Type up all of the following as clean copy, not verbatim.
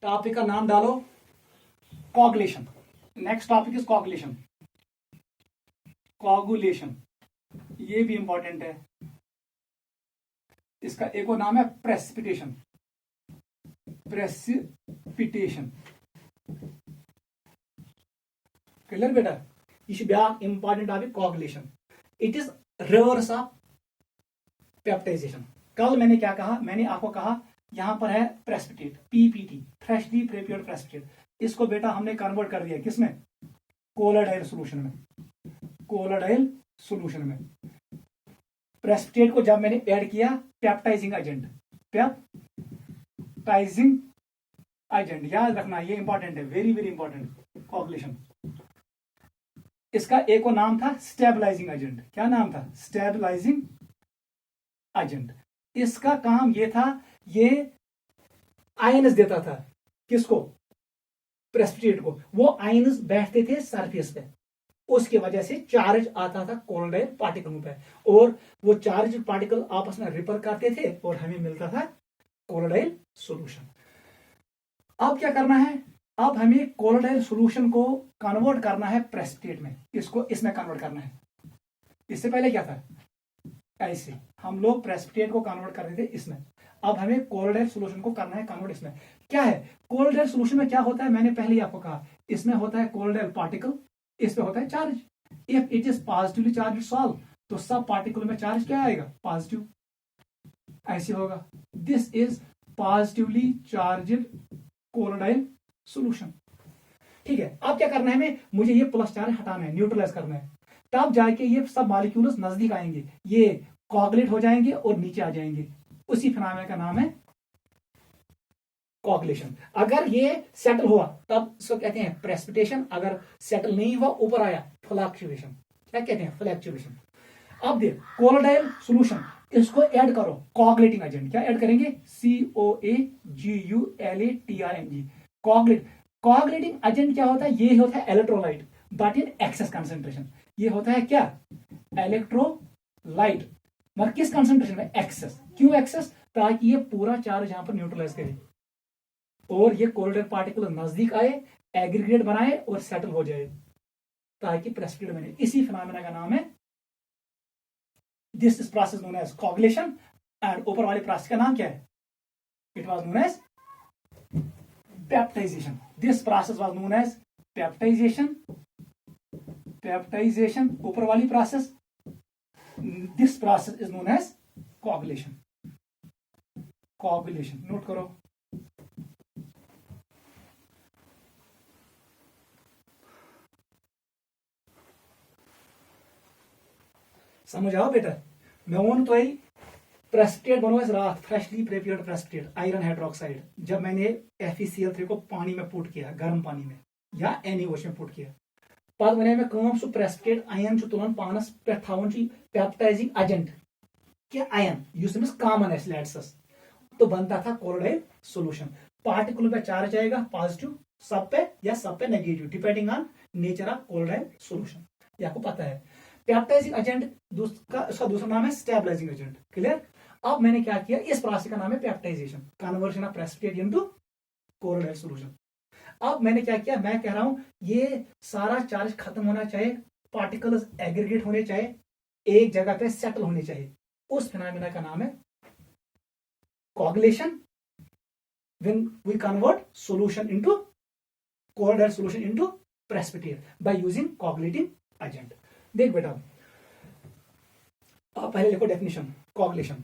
Topic का नाम डालो coagulation. Next topic is coagulation. Coagulation ये भी इंपॉर्टेंट है। इसका एक और नाम है प्रेसिपिटेशन। प्रेसिपिटेशन क्लियर बेटा? ये ब्या important topic coagulation. It is reverse of peptization. कल मैंने क्या कहा? मैंने आपको कहा यहां पर है precipitate, PPT, freshly prepared precipitate. इसको बेटा हमने कन्वर्ट कर दिया किसमें? कोलोडाइल सॉल्यूशन में। कोलोडाइल सॉल्यूशन में प्रेसिपिटेट को जब मैंने ऐड किया पेप्टाइजिंग एजेंट, पेप्टाइजिंग एजेंट याद रखना, ये इंपॉर्टेंट है, वेरी वेरी इंपॉर्टेंट। कोगुलेशन इसका एक और नाम था स्टेबलाइजिंग एजेंट। क्या नाम था? Stabilising agent. इसका काम ये था, ये आयन्स देता था। किसको? प्रेसिपिटेट को। वो आयन्स बैठते थे सरफेस पे, उसकी वजह से चार्ज आता था कोलोडाइल पार्टिकलों पे, और वो चार्ज पार्टिकल आपस में रिपेल करते थे और हमें मिलता था कोलोडाइल सॉल्यूशन। अब क्या करना है? अब हमें कोलोडाइल सॉल्यूशन को कन्वर्ट करना है प्रेसिपिटेट में। इसको इसमें कन्वर्ट करना है। इससे पहले क्या था? ऐसे हम लोग प्रेसिपिटेट को कन्वर्ट करते थे इसमें। अब हमें कोलोडाइल सॉल्यूशन को करना है कन्वर्ट इसमें। क्या है कोलोडाइल सॉल्यूशन में? क्या होता है मैंने पहले ही आपको कहा, इसमें होता है कोलोडाइल पार्टिकल, इसमें होता है charge. If it is positively charge solve, तो सब पार्टिकल में चार्ज क्या आएगा? पॉजिटिव। ऐसे होगा। This is positively charged colloidal solution. ठीक है, अब क्या करना है हमें? मुझे ये प्लस चार्ज हटाना है, न्यूट्रलाइज करना है। तब जाके ये सब मॉलिक्यूल्स नजदीक आएंगे, ये कोगुलेट हो जाएंगे और नीचे आ जाएंगे। उसी फिनोमेना का नाम है कोगुलेशन। अगर ये सेटल हुआ तब इसको कहते हैं प्रेसिपिटेशन। अगर सेटल नहीं हुआ, ऊपर आया, फ्लक्चुएशन। क्या कहते हैं? फ्लक्चुएशन। अब देख कोलोडाइल सॉल्यूशन, इसको ऐड करो कोगुलेटिंग एजेंट। क्या ऐड करेंगे? COAGULATING। कोगुलेट। कोगुलेटिंग एजेंट क्या होता है? ये होता है electrolyte but in excess concentration. ये होता है क्या? इलेक्ट्रोलाइट, मगर किस कंसंट्रेशन में? एक्सेस। क्यों एक्सेस? ताकि ये पूरा चार्ज यहां पर न्यूट्रलाइज करे और ये कोलोडाइल पार्टिकल नजदीक आए, एग्रीगेट बनाए और सेटल हो जाए, ताकि प्रेसिपिटेट बने। इसी फिनोमेना का नाम है, this is process known as coagulation. And ऊपर वाले प्रोसेस का नाम क्या है? It was known as peptization. This process was known as peptization. Peptization ऊपर वाली process, this process is known as coagulation. Coagulation note करो। समझ आओ बेटा? मैं वन तो प्रेसिपिटेट बनो रात, freshly prepared precipitate, iron hydroxide. जब मैंने FeCl3 को पानी में पुट किया, गर्म पानी में या NaOH में पुट किया, पद वे मे सह प्रेसिपिटेट आयन तुलान पानस पे थवन पेप्टाइजिंग एजेंट क्या आयन युस कॉमन है लेट्सस, तो बनता था कोलोडाइल सॉल्यूशन। पार्टिकल पे चार्ज आएगा पॉजिटिव सब पे या सब पे negative, depending on nature of colloidal solution. ये आपको पता है। पेप्टाइजिंग एजेंट उसका दूसरा नाम है स्टेबलाइजिंग एजेंट। क्लियर? अब मैंने क्या किया? इस प्रोसेस का नाम है peptization, conversion of precipitate into colloidal solution. अब मैंने क्या किया? मैं कह रहा हूं ये सारा चार्ज खत्म होना चाहिए, पार्टिकल्स एग्रीगेट होने चाहिए, एक जगह पे सेटल होने चाहिए। उस फिनोमेना का नाम है coagulation. when we convert solution into colloidal solution into precipitate by using coagulating agent। देख बेटा, आप पहले लिखो definition. Coagulation,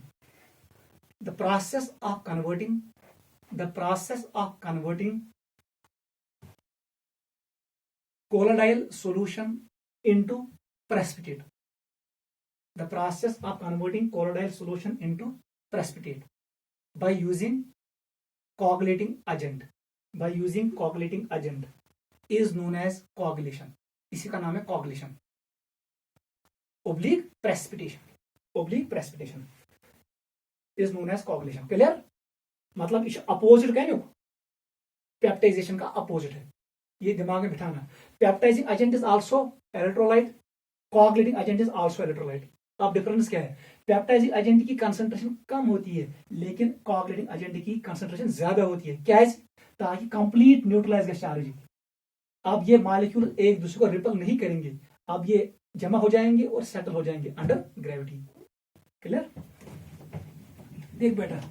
the process of converting colloidal solution into precipitate। The process of converting colloidal solution into precipitate by using coagulating agent is known as coagulation। इसी का नाम है coagulation oblique precipitation is known as coagulation। Clear? मतलब इस opposite क्या peptization का opposite है, ये दिमाग में बिठाना। Peptising agent is also electrolyte, coagulating agent is also electrolyte. अब डिफरेंस क्या है? पेप्टाइजिंग एजेंट की कंसंट्रेशन कम होती है लेकिन कोआगुलेटिंग एजेंट की कंसंट्रेशन ज्यादा होती है। क्या है? ताकि कंप्लीट न्यूट्रलाइज का चार्ज। अब ये मॉलिक्यूल एक दूसरे को रिपल नहीं करेंगे, अब ये जमा हो जाएंगे और सेटल हो जाएंगे अंडर ग्रेविटी। क्लियर? देख बेटा,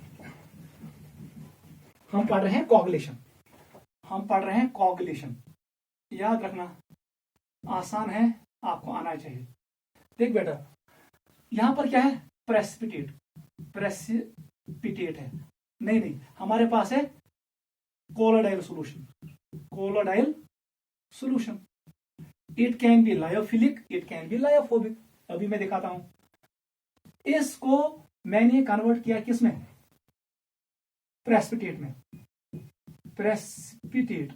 हम पढ़ रहे हैं कोआगुलेशन, हम पढ़ रहे हैं कोआगुलेशन। याद रखना, आसान है, आपको आना चाहिए। देख बेटा, यहां पर क्या है? प्रेसिपिटेट, प्रेसिपिटेट है। नहीं नहीं, हमारे पास है colloidal solution, colloidal solution. It can be lyophilic, it can be lyophobic. अभी मैं दिखाता हूं। इसको मैंने कन्वर्ट किया किस में? प्रेसिपिटेट में। प्रेसिपिटेट,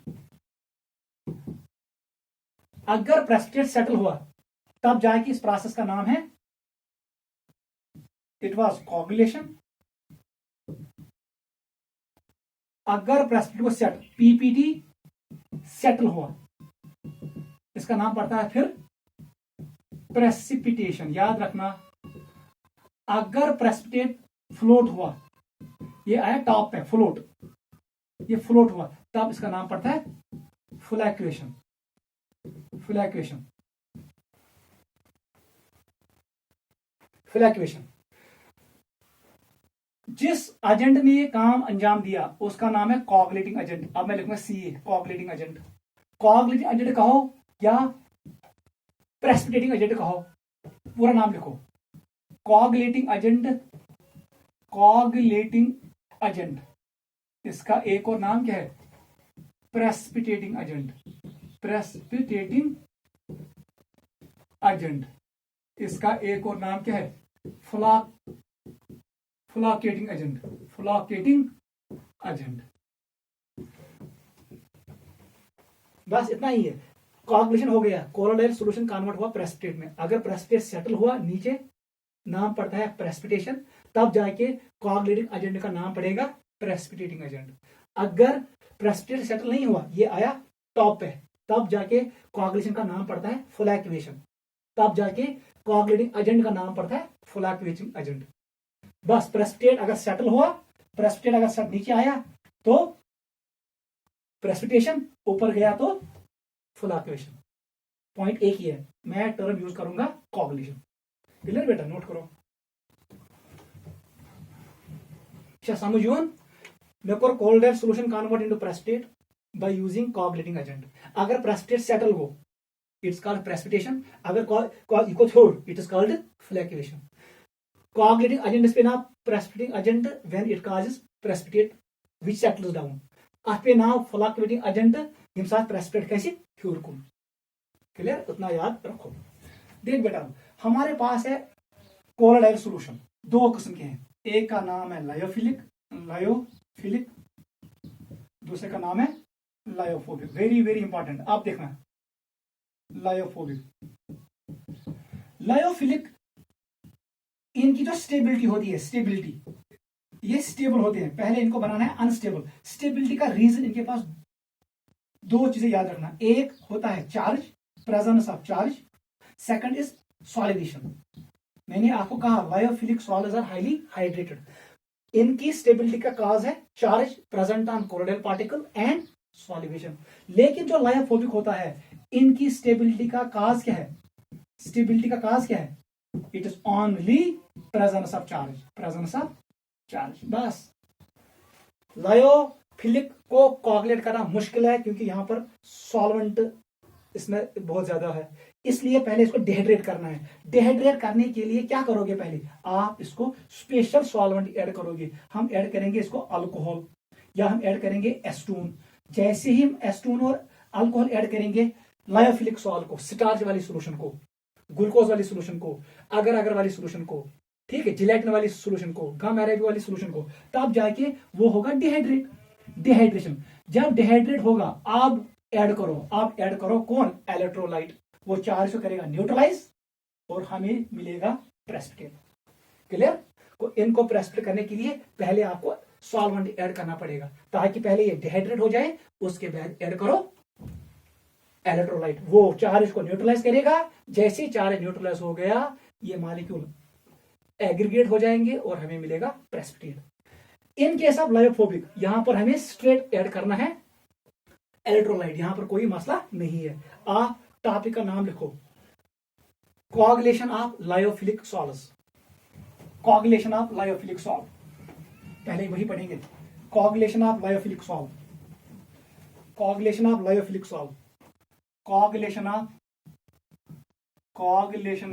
अगर प्रेसिपिटेट सेटल हुआ तब जाके इस प्रोसेस का नाम है, इट वाज कोआगुलेशन। अगर प्रेसिपिटेट को सेट, पीपीटी सेटल हुआ, इसका नाम पड़ता है फिर प्रेसिपिटेशन। याद रखना, अगर प्रेसिपिटेट फ्लोट हुआ, ये आया टॉप पे फ्लोट, ये फ्लोट हुआ, तब इसका नाम पड़ता है फ्लैक्चुएशन। Fluctuation, fluctuation. जिस एजेंट ने ये काम अंजाम दिया उसका नाम है कोआगुलेटिंग एजेंट। अब मैं लिखूंगा CA, coagulating agent. Coagulating agent कहो या प्रेसिपिटेटिंग एजेंट कहो, पूरा नाम लिखो। कोआगुलेटिंग एजेंट, कोआगुलेटिंग एजेंट, इसका एक और नाम क्या है? Precipitating agent, precipitating agent. इसका एक और नाम क्या है? फ्लॉकेटिंग एजेंट, फ्लॉकेटिंग एजेंट। बस इतना ही है। कोआगुलेशन हो गया, कोलोडाइल सॉल्यूशन कन्वर्ट हुआ प्रेसिपिटेट में। अगर प्रेसिपिटेट सेटल हुआ नीचे, नाम पड़ता है प्रेसिपिटेशन, तब जाके कोआगुलेटिंग एजेंट का नाम पड़ेगा प्रेसिपिटेटिंग एजेंट। अगर प्रेसिपिटेट सेटल नहीं हुआ, ये आया टॉप पे, तब जाके कोआगुलेशन का नाम पड़ता है फ्लैक्चुएशन, तब जाके कोआगुलेटिंग एजेंट का नाम पड़ता है फ्लैक्चुएटिंग एजेंट। बस प्रेसिपिटेट अगर सेटल हुआ, प्रेसिपिटेट अगर नीचे आया तो प्रेसिपिटेशन, ऊपर गया तो फ्लैक्चुएशन। पॉइंट एक ही है, मैं टर्म यूज करूंगा कोआगुलेशन। क्लियर बेटा? नोट करो। क्या समझ यून? मैं कर colloidal solution convert into precipitate by using coagulating agent. अगर प्रेसिपिटेट सेटल हो, इट्स कॉल्ड प्रेसिपिटेशन। अगर इको छोड़, it is called flocculation. Coagulating agent is पे नाम precipitating agent when it causes precipitate which settles down. अत पे नाम फ्लैक्चुएटिंग एजेंट यम साथ प्रेसिपिटेट कैसे फ्यूर कुन। क्लियर? उतना याद रखो। देख बेटा, हमारे पास है कोलोडाइल सॉल्यूशन, दो किस्म के हैं। एक का नाम है लायोफिलिक, लायोफिलिक, दूसरे का नाम है लायोफोबिक। वेरी वेरी इंपॉर्टेंट, आप देखना। लायोफोबिक, लायोफिलिक, इनकी जो स्टेबिलिटी होती है, स्टेबिलिटी, ये स्टेबल होते हैं। पहले इनको बनाना है अनस्टेबल। स्टेबिलिटी का रीजन इनके पास दो चीजें याद रखना। एक होता है charge, presence of charge. Second is solvation. मैंने आपको कहा lyophilic solids are highly hydrated. इनकी स्टेबिलिटी का काज है charge present on colloidal particle and solvation. लेकिन जो लायोफोबिक होता है, इनकी स्टेबिलिटी का काज क्या है? स्टेबिलिटी का काज क्या है? It is only presence of charge, presence of charge. बस लायोफिलिक को कोगुलेट करना मुश्किल है क्योंकि यहां पर सॉल्वेंट इसमें बहुत ज्यादा है, इसलिए पहले इसको डिहाइड्रेट करना है। डिहाइड्रेट करने के लिए क्या करोगे? पहले आप इसको स्पेशल सॉल्वेंट ऐड करोगे। हम ऐड करेंगे इसको अल्कोहल या हम ऐड करेंगे एस्टून। जैसे ही हम एस्टून और अल्कोहल ऐड करेंगे लायोफिलिक सॉल्ट को, स्टार्च वाली सोल्यूशन को, ग्लूकोज वाली सोल्यूशन को, अगर अगर वाली सोल्यूशन को, ठीक है, जिलेटिन वाली सोल्यूशन को, गम अरेबिक वाली सोल्यूशन को, तब जाके वो होगा डिहाइड्रेट, डिहाइड्रेशन। जब डिहाइड्रेट होगा आप ऐड करो, आप ऐड करो कौन? इलेक्ट्रोलाइट। वो चार्ज को करेगा न्यूट्रलाइज और हमें मिलेगा प्रेसिपिटेट। क्लियर? तो इनको प्रेसिपिटेट करने के लिए पहले आपको सॉल्वेंट ऐड करना पड़ेगा, ताकि पहले ये डिहाइड्रेट हो जाए, उसके बाद ऐड करो इलेक्ट्रोलाइट। वो चार्ज को न्यूट्रलाइज करेगा। जैसे चार्ज न्यूट्रलाइज हो गया, ये मॉलिक्यूल एग्रीगेट हो जाएंगे और हमें मिलेगा precipitate. In case of lyophobic यहां पर हमें स्ट्रेट ऐड करना है इलेक्ट्रोलाइट, यहां पर कोई मसला नहीं है। आप टॉपिक का नाम लिखो, coagulation of lyophilic solves, coagulation of lyophilic solve, पहले वही पढ़ेंगे। Coagulation of lyophilic solve, coagulation of lyophilic solve, coagulation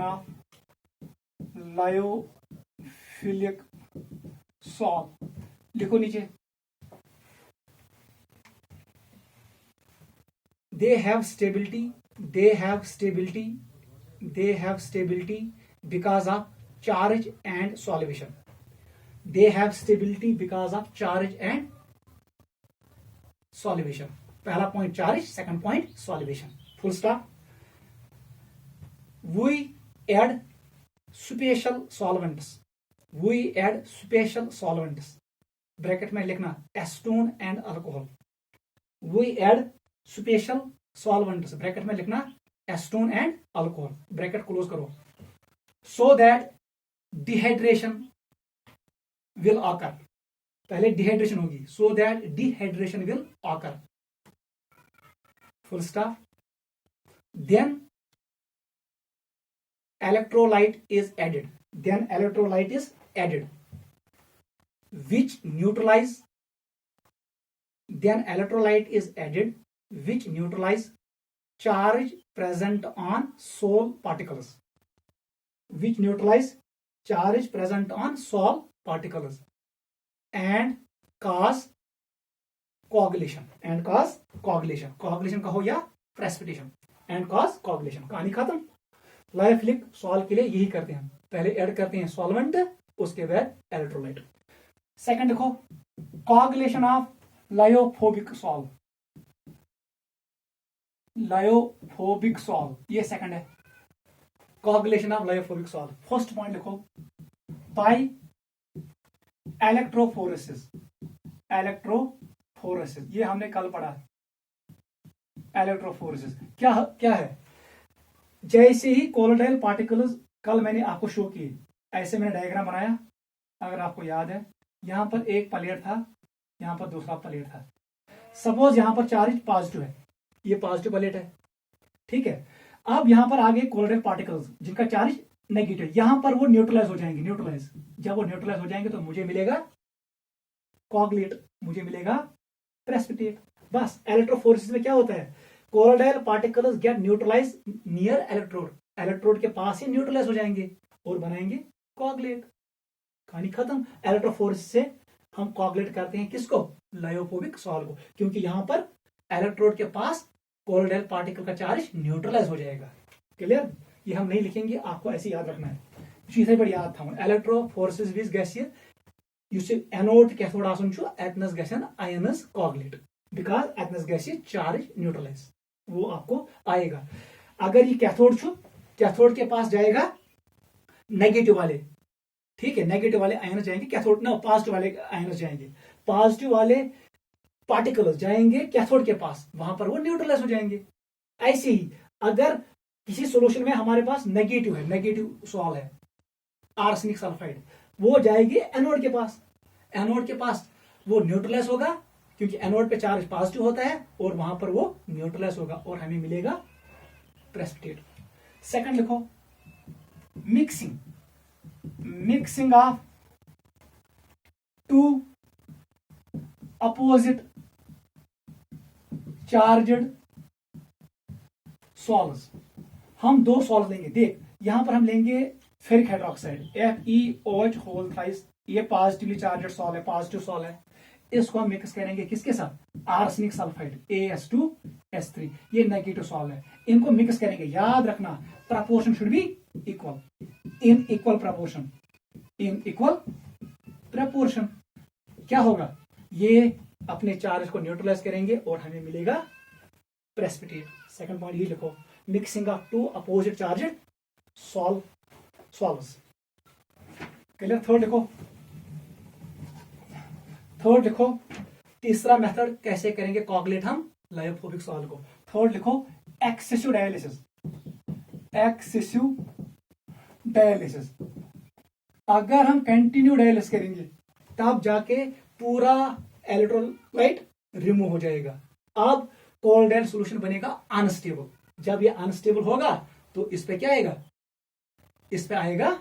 of lyophilic solve लिखो नीचे। they have stability because of charge and solution, they have stability because of charge and solution। पहला point charge, second point solution, full stop. we add special solvents, bracket में लिखना acetone and alcohol, we add special solvents, bracket में लिखना acetone and alcohol, bracket close करो, so that dehydration will occur, पहले dehydration होगी, so that dehydration will occur, full stop. Then electrolyte is added, which neutralize charge present on Sol particles, and cause coagulation, coagulation कहो या precipitation, and cause coagulation। कहानी खत्म। Lyophilic solve के लिए यही करते हैं हम, पहले ऐड करते हैं सॉल्वेंट, उसके बाद इलेक्ट्रोलाइट। सेकंड देखो, कोआगुलेशन ऑफ लायोफोबिक सॉल्व, ये सेकंड है, coagulation of lyophobic sol. First point लिखो, बाय इलेक्ट्रोफोरेसिस, ये हमने कल पढ़ा। इलेक्ट्रोफोरेसिस क्या है? जैसे ही कोलोडाइल पार्टिकल्स, कल मैंने आपको शो किए, ऐसे मैंने डायग्राम बनाया, अगर आपको याद है, यहां पर एक प्लेट था, यहां पर दूसरा प्लेट था। सपोज यहां पर चार्ज पॉजिटिव है, ये पॉजिटिव प्लेट है, ठीक है। अब यहां पर आगे कोलोडाइल पार्टिकल्स जिनका चार्ज नेगेटिव, यहां पर वो न्यूट्रलाइज हो जाएंगे, जब वो न्यूट्रलाइज हो जाएंगे तो मुझे मिलेगा कोआगुलेट, मुझे मिलेगा प्रेसिपिटेट। बस इलेक्ट्रोफोरेसिस में क्या होता है, colloidal particles get neutralise near electrode के पास ही न्यूट्रलाइज हो जाएंगे और बनाएंगे कोआगुलेट। कहानी खत्म। इलेक्ट्रोफोरेसिस से हम कोआगुलेट करते हैं किसको? लायोफोबिक सॉल्व को, क्योंकि यहां पर इलेक्ट्रोड के पास कोलोडाइल पार्टिकल का चार्ज न्यूट्रलाइज हो जाएगा। क्लियर? ये हम नहीं लिखेंगे, आपको ऐसे याद रखना है, चीजें बड़ी याद था। इलेक्ट्रोफोरेसिस विज गैसियर एनोड कैथोड आसन एथनस गैसन आयनस कोआगुलेट, बिकॉज एथनस गैसियर चार्ज न्यूट्रलाइज, वो आपको आएगा। अगर ये कैथोड के पास जाएगा नेगेटिव वाले, ठीक है, नेगेटिव वाले आयनस जाएंगे कैथोड, ना पॉजिटिव वाले आयनस जाएंगे, पॉजिटिव वाले पार्टिकल्स जाएंगे कैथोड के पास, वहां पर वो न्यूट्रलाइज हो जाएंगे। ऐसे ही अगर किसी सॉल्यूशन में हमारे पास नेगेटिव है, नेगेटिव सॉल्व है आर्सेनिक सल्फाइड, वो जाएगी एनोड के पास वो न्यूट्रलाइज होगा, क्योंकि एनोड पे चार्ज पॉजिटिव होता है और वहां पर वो न्यूट्रलाइज होगा और हमें मिलेगा प्रेसिपिटेट। सेकंड लिखो, mixing of two opposite charged sols. हम दो सॉल्व लेंगे, देख यहां पर हम लेंगे फेरिक हाइड्रोक्साइड FeOH, ये पॉजिटिवली चार्जड सॉल्व है, पॉजिटिव सॉल्व है, इसको हम मिक्स करेंगे किसके साथ? आर्सेनिक सल्फाइड AS2S3, ये नेगेटिव सॉल्व है, इनको मिक्स करेंगे। याद रखना proportion should be equal, in equal proportion. क्या होगा? ये अपने चार्ज को न्यूट्रलाइज करेंगे और हमें मिलेगा प्रेसिपिटेट। सेकंड पॉइंट ये लिखो, mixing of two opposite charged sols. Clear? Third लिखो, तीसरा मेथड कैसे करेंगे कोआगुलेट हम लायोफोबिक सॉल्व को। थर्ड लिखो, एक्सेसिव डायलिसिस अगर हम कंटिन्यू डायलिसिस करेंगे तब जाके पूरा इलेक्ट्रोलाइट रिमूव हो जाएगा। अब कोलोडाइल सॉल्यूशन बनेगा अनस्टेबल। जब ये अनस्टेबल होगा तो इस पे क्या आएगा, इस पे आएगा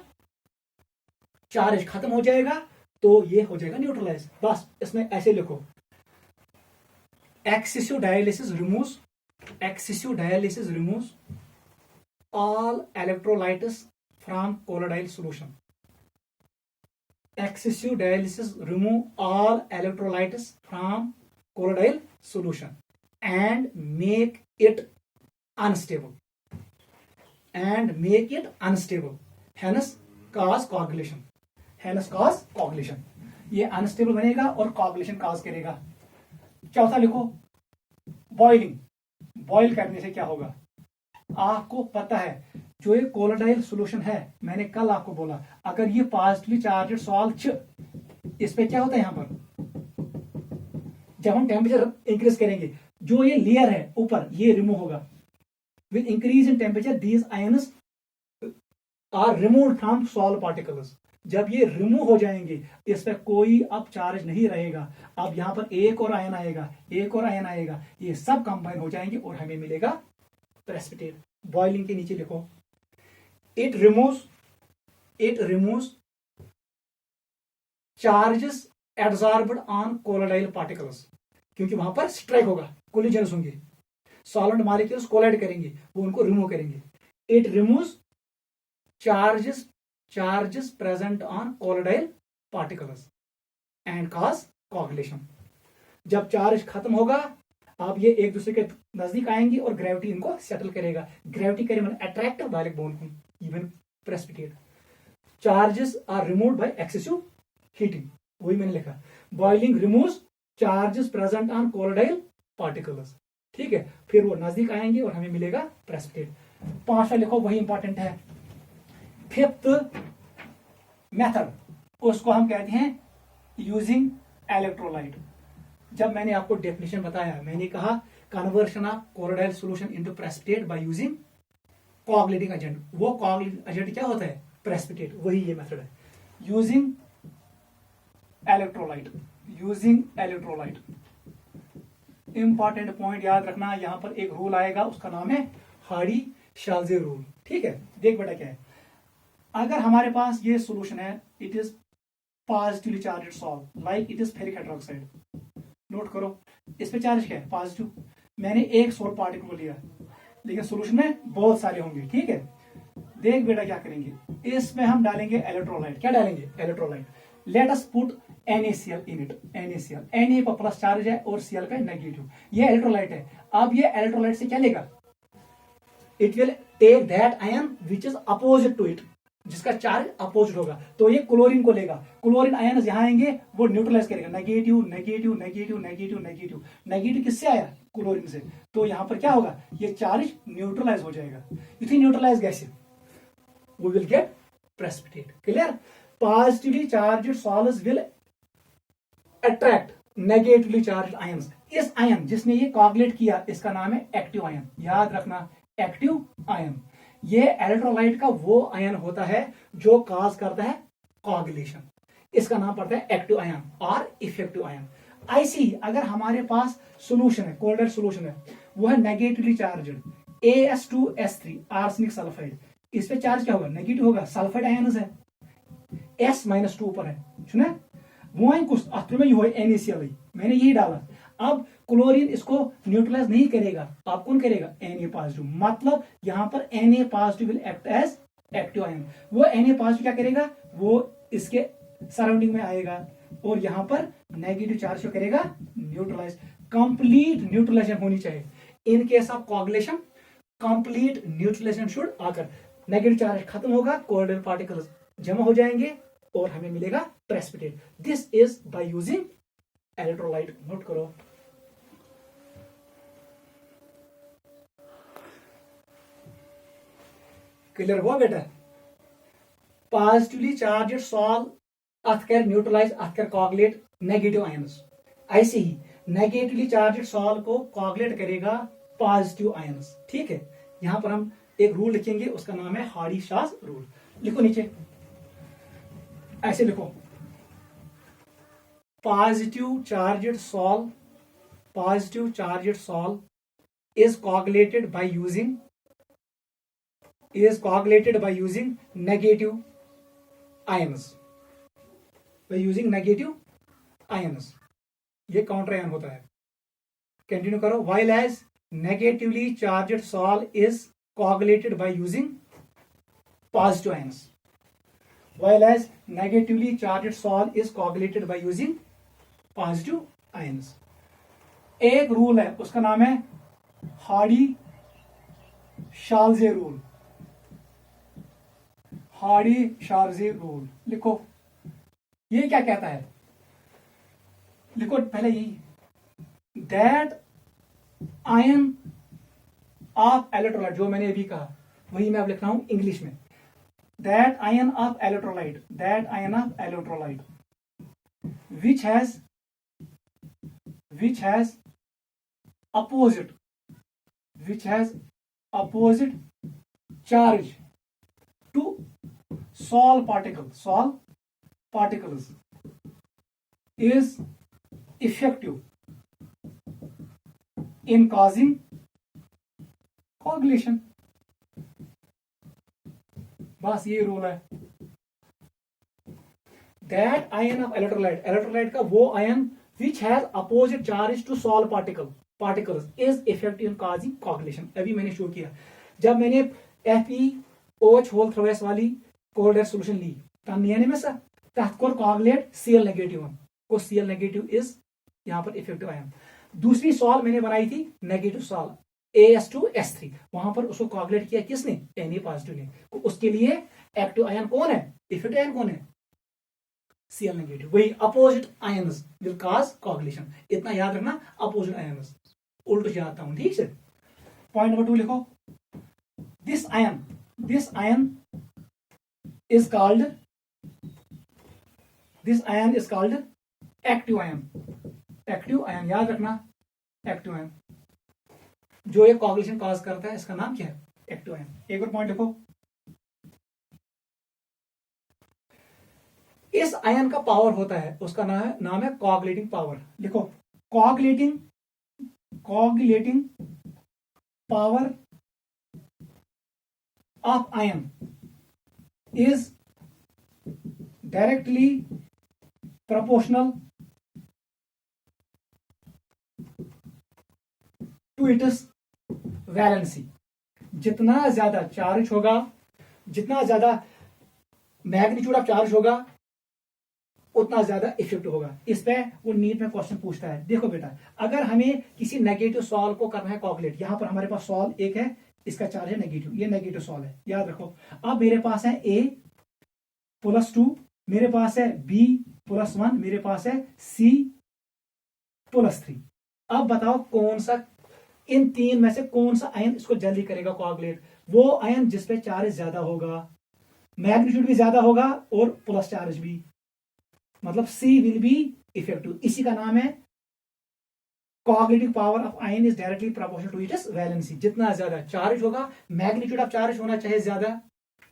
चार्ज खत्म हो जाएगा, तो ये हो जाएगा न्यूट्रलाइज। बस इसमें ऐसे लिखो, excessive dialysis removes all electrolytes from colloidal solution. Excessive dialysis remove all electrolytes from colloidal solution and make it unstable. Hence cause coagulation. ये अनस्टेबल बनेगा और कोagulation कॉज करेगा। चौथा लिखो, बॉइल करने से क्या होगा। आपको पता है जो ये कोलोडाइल सॉल्यूशन है, मैंने कल आपको बोला अगर ये पॉजिटिवली चार्ज्ड सॉल्ट, इस पे क्या होता है, यहां पर जब हम टेम्परेचर इंक्रीज करेंगे जो ये लेयर है ऊपर ये रिमूव होगा। With increase in temperature these ions are removed from salt particles. जब ये रिमूव हो जाएंगे इस पर कोई अब चार्ज नहीं रहेगा। अब यहां पर एक और आयन आएगा, ये सब कंबाइन हो जाएंगे और हमें मिलेगा प्रेसिपिटेट। बॉइलिंग के नीचे लिखो, it removes charges absorbed on colloidal particles, क्योंकि वहां पर स्ट्राइक होगा, कोलिजन्स होंगे, सॉल्वेंट मॉलिक्यूल्स कोलाइड करेंगे, वो उनको रिमूव करेंगे। It removes charges present on colloidal particles and cause coagulation. जब चार्ज खत्म होगा अब ये एक दूसरे के नजदीक आएंगे और ग्रेविटी इनको सेटल करेगा। ग्रेविटी करे मैंने अट्रैक्ट बालिक बोन को, even precipitate. Charges are removed by excessive heating, वही मैंने लिखा। Boiling removes charges present on colloidal particles, ठीक है। फिर वो नजदीक आएंगे और हमें मिलेगा प्रेसिपिटेट। पांचवा लिखो, वही इंपॉर्टेंट है। फिफ्थ मेथड, उसको हम कहते हैं यूजिंग इलेक्ट्रोलाइट। जब मैंने आपको डेफिनेशन बताया, मैंने कहा conversion of colloidal solution into precipitate by using coagulating agent. वो कोagulating एजेंट क्या होता है, प्रेसिपिटेट, वही ये मेथड है। Using electrolyte. इंपॉर्टेंट पॉइंट याद रखना, यहां पर एक रूल आएगा, उसका नाम है हार्डी-शाल्जे रूल, ठीक है। देख बेटा क्या है, अगर हमारे पास ये सॉल्यूशन है, it is positively charged salt like it is ferric hydroxide. Note करो, इस पे चार्ज क्या है, पॉजिटिव। मैंने एक सोल पार्टिकल को लिया, लेकिन सॉल्यूशन में बहुत सारे होंगे, ठीक है। देख बेटा क्या करेंगे, इसमें हम डालेंगे इलेक्ट्रोलाइट। क्या डालेंगे, electrolyte. Let us put NaCl in it. Na पर प्लस चार्ज है और Cl पे नेगेटिव, ये इलेक्ट्रोलाइट है। अब ये इलेक्ट्रोलाइट से क्या लेगा, it will take that ion which is opposite to it, जिसका चार्ज अपोजिट होगा। तो ये क्लोरीन को लेगा, क्लोरीन आयन यहां आएंगे, वो न्यूट्रलाइज करेगा, negative negative negative negative negative negative. किससे आया, क्लोरीन से। तो यहां पर क्या होगा, ये चार्ज न्यूट्रलाइज हो जाएगा। If you neutralise gas we will get precipitate. Clear. Positively charged salts will attract negatively charged ions. इस आयन जिसने ये कोagulate किया, इसका नाम है एक्टिव आयन। याद रखना, एक्टिव आयन। ये इलेक्ट्रोलाइट का वो आयन होता है जो कॉज करता है कोagulation, इसका नाम पड़ता है एक्टिव आयन और इफेक्टिव आयन। ऐसी अगर हमारे पास सॉल्यूशन है, कोल्डर सॉल्यूशन है, वो है negatively charged AS2S3 arsenic sulphide. इस पे चार्ज क्या होगा, नेगेटिव होगा, सल्फाइड आयन है, S-2 ऊपर है, सुना। वो कुछ में ये हो NaCl, मैंने यही डाला। अब क्लोरीन इसको न्यूट्रलाइज नहीं करेगा, आप कौन करेगा, Na पॉजिटिव। मतलब यहां पर Na positive will act as active ion. वो Na पॉजिटिव क्या करेगा, वो इसके सराउंडिंग में आएगा और यहां पर नेगेटिव चार्ज करेगा न्यूट्रलाइज। कंप्लीट न्यूट्रलाइजेशन होनी चाहिए। In case of coagulation complete neutralisation should occur, negative charge खत्म होगा, कोलोडाइल पार्टिकल्स जमा हो जाएंगे और हमें मिलेगा precipitate. This is by using electrolyte. Note करो। क्लियर हुआ बेटा। पॉजिटिवली चार्ज्ड सॉल्ट अथ कर न्यूट्रलाइज, अथ कर कोagulate नेगेटिव आयंस। ऐसे ही नेगेटिवली चार्ज्ड सॉल्ट को कोagulate करेगा पॉजिटिव आयंस, ठीक है। यहां पर हम एक रूल लिखेंगे, उसका नाम है हार्डी-शाल्जे रूल। लिखो नीचे, ऐसे लिखो, positive charged solve is coagulated by using negative ions, ये काउंटर आयन होता है। कंटिन्यू करो, while as negatively charged salt is coagulated by using positive ions, while as negatively charged salt is coagulated by using positive ions। एक rule है, उसका नाम है हार्डी-शाल्जे rule. लिखो, ये क्या कहता है, लिखो पहले यही, दैट आयन ऑफ इलेक्ट्रोलाइट, जो मैंने अभी कहा वही मैं अब लिख रहा हूं इंग्लिश में, that ion of electrolyte which has opposite charge to Sol particles is effective in causing coagulation। बस ये रूल है, दैट आयन ऑफ इलेक्ट्रोलाइट का वो ion which has opposite charge to Sol particles is effective in causing coagulation। अभी मैंने show किया, जब मैंने FeOH वाली कोल्ड एयर सोल्यूशन ली तब में सा तथ कोर कोगुलेट Cl नेगेटिव को, Cl नेगेटिव इज यहां पर इफेक्टिव आयन। दूसरी सॉल मैंने बनाई थी नेगेटिव सॉल AS2S3, वहां पर उसको कोगुलेट किया किसने, Na पॉजिटिव ने, तो उसके लिए एक्टिव आयन कौन है, इफेक्टिव आयन कौन है, Cl नेगेटिव। वही opposite ions will cause coagulation, इतना याद रखना, अपोजिट आयन्स, उल्ट जाता हूं, ठीक है। पॉइंट नंबर 2 लिखो, this ion is called active ion, याद रखना, एक्टिव आयन जो ये कोगुलेशन कॉज करता है, इसका नाम क्या है, एक्टिव आयन। एक और पॉइंट देखो, इस आयन का पावर होता है, उसका नाम है कोगुलेटिंग पावर। लिखो, coagulating power of ion is directly proportional to its valency। जितना ज्यादा चार्ज होगा, जितना ज्यादा मैग्नीट्यूड ऑफ चार्ज होगा, उतना ज्यादा इफेक्टिव होगा। इस पे वो नीट में क्वेश्चन पूछता है, देखो बेटा, अगर हमें किसी नेगेटिव सॉल्व को करना है कोगुलेट, यहां पर हमारे पास सॉल्व एक है, इसका चार्ज है नेगेटिव, ये नेगेटिव सॉल्व है, याद रखो। अब मेरे पास है A+2, मेरे पास है B+1, मेरे पास है C+3। अब बताओ कौन सा इन तीन में से कौन सा आयन इसको जल्दी करेगा कोगुलेट, वो आयन जिसपे चार्ज ज्यादा होगा, मैग्नीट्यूड भी ज्यादा होगा और प्लस चार्ज भी, मतलब C विल बी इफेक्टिव। इसी का नाम है coagulating power of ion is directly proportional to its valency. जितना ज्यादा चार्ज होगा, मैग्नीट्यूड ऑफ चार्ज होना चाहे ज्यादा,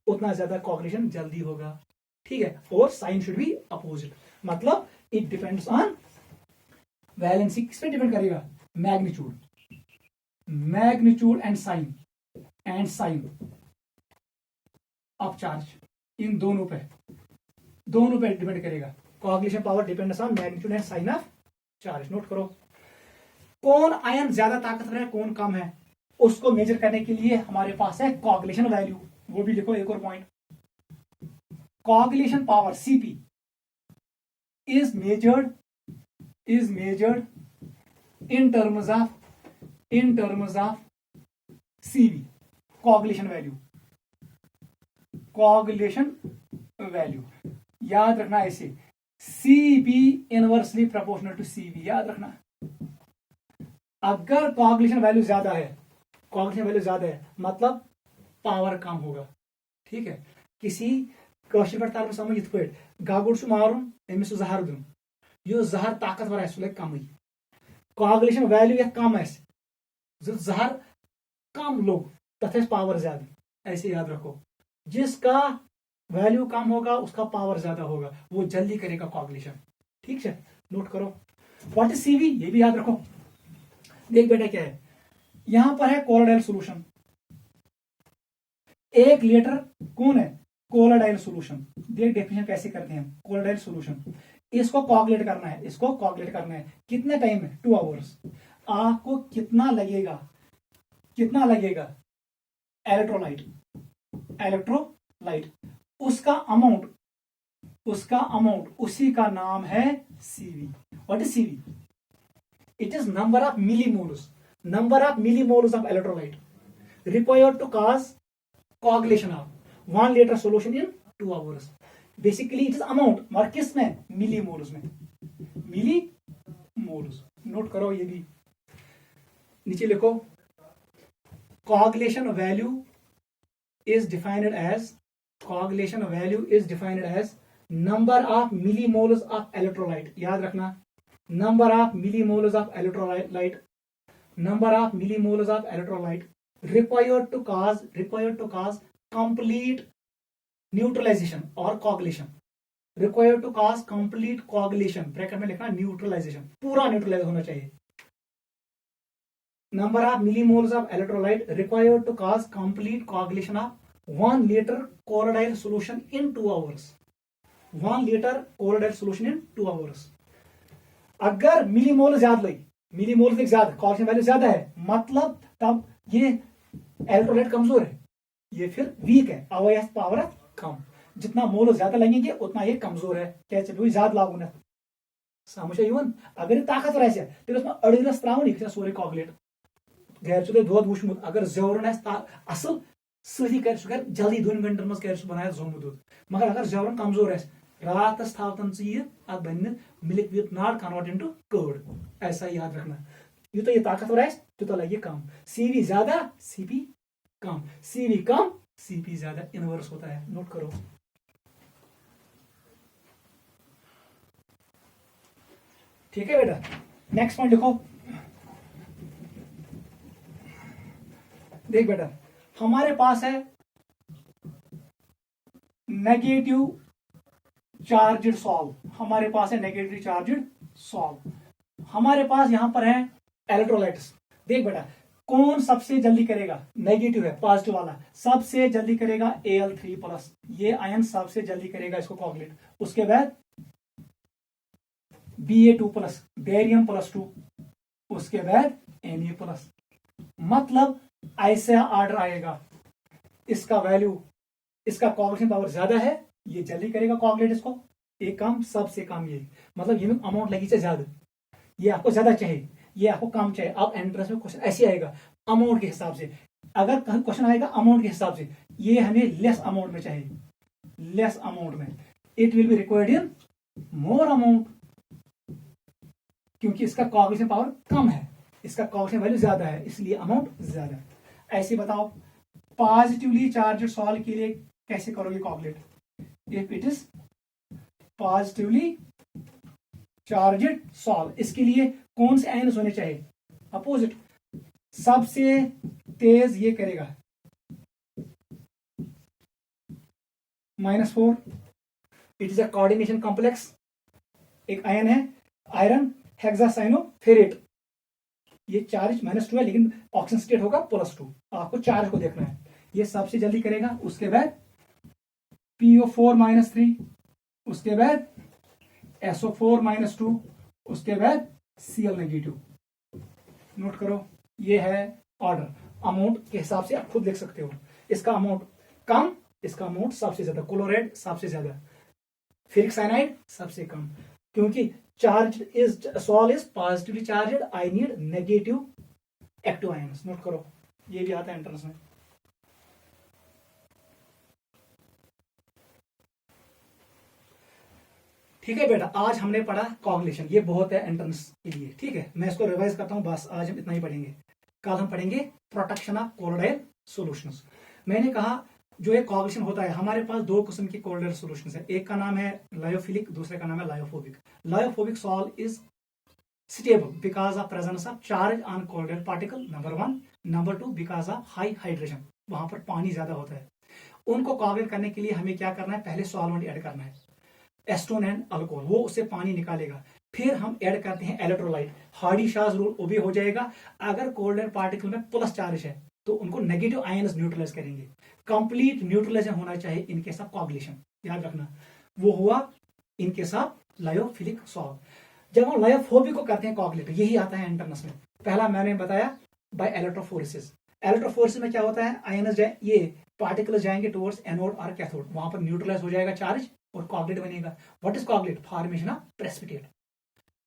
उतना ज्यादा कोगुलेशन जल्दी होगा, ठीक है। और साइन शुड बी अपोजिट, मतलब इट डिपेंड्स ऑन वैलेंसी, किस पे डिपेंड करेगा, magnitude and sign of charge, इन दोनों पे डिपेंड करेगा। Coagulation power depends on magnitude and sign of charge. Note करो, कौन आयन ज्यादा ताकतवर है, कौन कम है, उसको मेजर करने के लिए हमारे पास है कोगुलेशन वैल्यू, वो भी लिखो। एक और point, coagulation power Cp is measured in terms of Cv, coagulation value याद रखना ऐसे, Cp inversely proportional to Cv, याद रखना। अगर कोगुलेशन वैल्यू ज्यादा है, मतलब पावर कम होगा, ठीक है। किसी कशर पे तर समझ इत पे गगुड़ मारुन, अमिस जहर दिन, यह जहर ताकतवर सह लगे कम, कोगुलेशन वैल्यू यह कम जहर कम लोग, तथ पावर ज्यादा, ऐसे याद रखो। जिसका वैल्यू कम होगा उसका पावर ज्यादा होगा, वो जल्दी करेगा कॉगुलेशन। ठीक है, नोट करो। व्हाट इज सीवी, ये भी याद रखो। देख बेटा क्या है, यहां पर है कोलोडाइल सॉल्यूशन, 1 लीटर कौन है, कोलोडाइल सॉल्यूशन। देख डेफिनेशन कैसे करते हैं, कोलोडाइल सॉल्यूशन, इसको कॉगुलेट करना है, इसको कॉगुलेट करना है, कितने टाइम में, 2 आवर्स। आपको कितना लगेगा, कितना लगेगा, इलेक्ट्रोलाइट, इलेक्ट्रोलाइट, उसका अमाउंट, उसका अमाउंट, उसी का नाम है CV. What is CV? It is number of millimoles, number of millimoles of electrolyte required to cause coagulation of 1 liter solution in 2 hours. Basically it is amount, मगर किस में, millimoles में, मिलीमोल्स। नोट करो ये भी, नीचे लिखो, coagulation value is defined as, coagulation value is defined as number of millimoles of electrolyte। याद रखना, number of millimoles of electrolyte, number of millimoles of electrolyte required to cause complete neutralization or coagulation, required to cause complete coagulation, bracket में लिखना neutralisation, पूरा neutralise होना चाहिए। number of millimoles of electrolyte required to cause complete coagulation of 1 liter colloidal solution in 2 hours, 1 liter colloidal solution in 2 hours। अगर millimole ज्यादा लगी, millimole से ज्यादा, कॉल्शियम वैल्यू ज्यादा है, मतलब तब ये इलेक्ट्रोलाइट कमजोर है, ये फिर वीक है, अवयस पावर कम, जितना मोल ज्यादा लगेंगे उतना ये कमजोर है। क्या ज्यादा लागू ना समझे यवन, अगर ये ताकतवर आसे तेल अड़स त्रावन, यह सोरे कॉगुलेट। घर चुके दोद वुचमुत, अगर जवरन असल सही कर सह जल्दी 2 घंटन मज कर बनाया जोमुत दूध, मगर अगर जवरन कमजोर आस, रातस थावतन यह अत बन milk with not convert into curd. ऐसा याद रखना, यूता ये ताकतवर आस तुता लगे कम, सीवी ज्यादा सीपी कम, सीवी कम सीपी ज्यादा, इनवर्स होता है। नोट करो। ठीक है बेटा, नेक्स्ट पॉइंट लिखो। देख बेटा, हमारे पास है नेगेटिव चार्जड सॉल्व, हमारे पास है नेगेटिव चार्जड सॉल्व, हमारे पास यहां पर है इलेक्ट्रोलाइट्स। देख बेटा, कौन सबसे जल्दी करेगा, नेगेटिव है, पॉजिटिव वाला सबसे जल्दी करेगा Al3+, ये आयन सबसे जल्दी करेगा इसको कॉगुलेट। उसके बाद Ba2+, बेरियम +2, उसके बाद Na+, मतलब ऐसा ऑर्डर आएगा, इसका वैल्यू, इसका कॉगुलेशन पावर ज्यादा है, ये जल्दी करेगा कॉगुलेट इसको, एक कम सबसे कम, ये मतलब ये अमाउंट लगी चाहिए ज्यादा, ये आपको ज्यादा चाहिए, ये आपको कम चाहिए। अब एंट्रेंस में क्वेश्चन ऐसे आएगा अमाउंट के हिसाब से, अगर क्वेश्चन आएगा अमाउंट के हिसाब से, ये हमें लेस अमाउंट में चाहिए, लेस अमाउंट में, it will be required in more amount, क्योंकि इसका कॉगुलेशन पावर कम है, इसका कॉगुलेशन वैल्यू ज्यादा है, इसलिए अमाउंट ज्यादा है। ऐसे बताओ, पॉजिटिवली चार्ज सॉल्व के लिए कैसे करोगे coagulate, if it is positively charged solve, इसके लिए कौन से आयन्स होने चाहिए, अपोजिट, सबसे तेज ये करेगा -4, it is a coordination complex, एक आयन है आयरन हेक्सासाइनोफेरेट, ये चार्ज -2 है लेकिन ऑक्सीजन स्टेट होगा +2, आपको चार्ज को देखना है, ये सबसे जल्दी करेगा। उसके बाद PO4 -3, उसके बाद SO4 -2, उसके बाद Cl नेगेटिव। नोट करो, ये है ऑर्डर, अमाउंट के हिसाब से आप खुद लिख सकते हो, इसका अमाउंट कम, इसका अमाउंट सबसे ज्यादा, क्लोराइड सबसे ज्यादा, फेरिक साइनाइड सबसे कम, क्योंकि charge is sol is positively charged, I need negative active ions. Note करो, ये भी आता है एंट्रेंस में। ठीक है बेटा, आज हमने पढ़ा कॉगुलेशन, ये बहुत है एंट्रेंस के लिए। ठीक है, मैं इसको रिवाइज करता हूं, बस आज हम इतना ही पढ़ेंगे। कल हम पढ़ेंगे प्रोटेक्शन ऑफ कोलोडाइल सॉल्यूशंस। मैंने कहा जो ये कॉगुलेशन होता है, हमारे पास 2 किस्म के कोलोडाइल सॉल्यूशंस है, एक का नाम है लायोफिलिक, दूसरे का नाम है lyophobic. Lyophobic sol is stable because of presence of charge on colloidal particle, number 1, number 2 because of high hydration, वहां पर पानी ज्यादा होता है। उनको कोआगुलेट करने के लिए हमें क्या करना है, पहले सॉल्वेंट ऐड करना है, एस्टोन एंड अल्कोहल, वो उससे पानी निकालेगा। फिर हम ऐड करते हैं इलेक्ट्रोलाइट, हार्डी-शार्ट्ज रूल वो भी हो जाएगा। अगर कोल्ड एयर पार्टिकल में प्लस चार्ज है तो उनको नेगेटिव आयंस न्यूट्रलाइज करेंगे। कंप्लीट न्यूट्रलाइजेशन होना चाहिए इन केस ऑफ कोआगुलेशन, याद रखना। वो हुआ इन केस ऑफ लायोफिलिक सॉल्व। जब हम लायोफोबिक को करते हैं कोआगुलेट, यही आता है एंटरनस में। पहला मैंने बताया बाय इलेक्ट्रोफोरेसिस। इलेक्ट्रोफोरेसिस में क्या होता है, आयंस ये पार्टिकल जाएंगे टुवर्ड्स एनोड और कैथोड, वहां पर न्यूट्रलाइज हो जाएगा चार्ज और कोआगुलेट बनेगा। What is coagulate, formation of precipitate.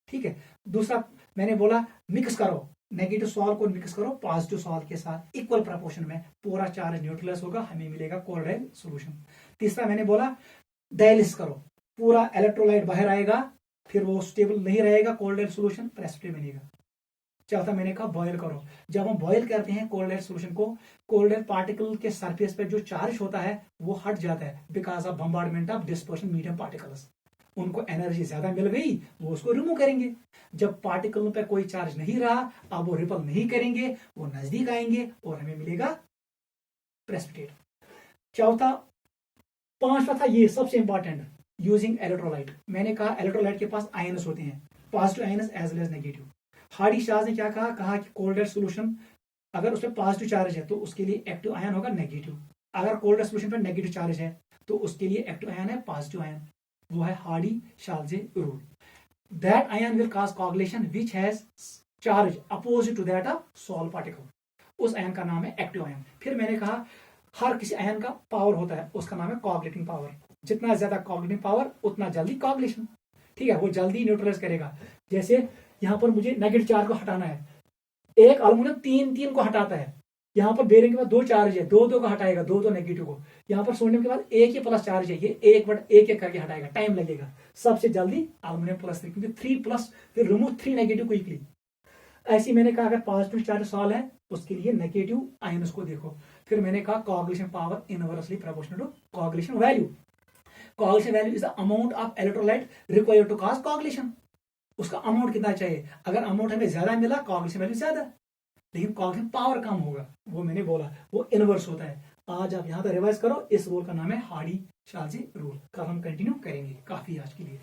ठीक है। दूसरा मैंने बोला मिक्स करो, नेगेटिव सॉल्व को मिक्स करो पॉजिटिव सॉल्व के साथ इक्वल प्रोपोर्शन में, पूरा चार्ज न्यूट्रलाइज होगा, हमें मिलेगा कोल्ड एयर सॉल्यूशन। तीसरा मैंने बोला डायलिसिस करो, पूरा इलेक्ट्रोलाइट बाहर आएगा, फिर वो स्टेबल नहीं रहेगा, कोल्ड एयर सॉल्यूशन प्रेसिपिटेट बनेगा। चौथा मैंने कहा बॉयल करो। जब हम बॉयल करते हैं कोल्ड एयर सॉल्यूशन को, कोल्ड एयर पार्टिकल के सरफेस पे जो चार्ज होता है वो हट जाता है because of bombardment of dispersion medium particles. उनको एनर्जी ज्यादा मिल गई, वो उसको रिमूव करेंगे। जब पार्टिकल पे कोई चार्ज नहीं रहा, अब वो रिपल नहीं करेंगे, वो नजदीक आएंगे और हमें मिलेगा प्रेसिपिटेट। चौथा, पांचवा था ये सबसे इंपॉर्टेंट, यूजिंग इलेक्ट्रोलाइट। मैंने कहा इलेक्ट्रोलाइट के पास आयंस होते हैं, positive ions as well as negative. Hardy Schulze ने क्या कहा कि कोल्ड एयर सॉल्यूशन अगर उसमें पॉजिटिव चार्ज है तो उसके लिए एक्टिव आयन होगा नेगेटिव, अगर कोल्ड एयर सॉल्यूशन पर नेगेटिव चार्ज है तो उसके लिए एक्टिव आयन है पॉजिटिव आयन। वो है Hardy Schulze rule. That ion will cause coagulation which has charge opposite to that of sol particle, उस आयन का नाम है एक्टिव आयन। फिर मैंने कहा हर किसी आयन का पावर होता है, उसका नाम है कोआगुलेटिंग पावर। जितना ज्यादा कोआगुलेटिंग पावर उतना जल्दी कोआगुलेशन। ठीक है, वो जल्दी न्यूट्रलाइज करेगा। जैसे यहाँ पर मुझे नेगेटिव चार्ज को हटाना है, एक अल्युमिनियम तीन को हटाता है। यहाँ पर बेरिंग के बाद 2 चार्ज है, 2 को हटाएगा, 2 नेगेटिव को। यहाँ पर सोडियम के बाद एक ही प्लस चार्ज है, ये एक करके हटाएगा, टाइम लगेगा। सबसे जल्दी अल्युमिनियम +3, क्योंकि 3+ फिर रिमूव 3 नेगेटिव क्विकली। ऐसी मैंने कहा अगर पॉजिटिव चार्ज सॉल्व है उसके लिए नेगेटिव आयंस को देखो। फिर मैंने कहा coagulation power inversely proportional to coagulation value. Coagulation value is the amount of electrolyte required to cause coagulation. उसका अमाउंट कितना चाहिए, अगर अमाउंट हमें ज्यादा मिला कोआगुलेशन वैल्यू ज्यादा, लेकिन कोआगुलेशन पावर कम होगा, वो मैंने बोला वो इनवर्स होता है। आज आप यहाँ पर रिवाइज करो, इस रूल का नाम है हार्डी-शार्ट्ज रूल। कल हम कंटिन्यू करेंगे। काफी आज के लिए।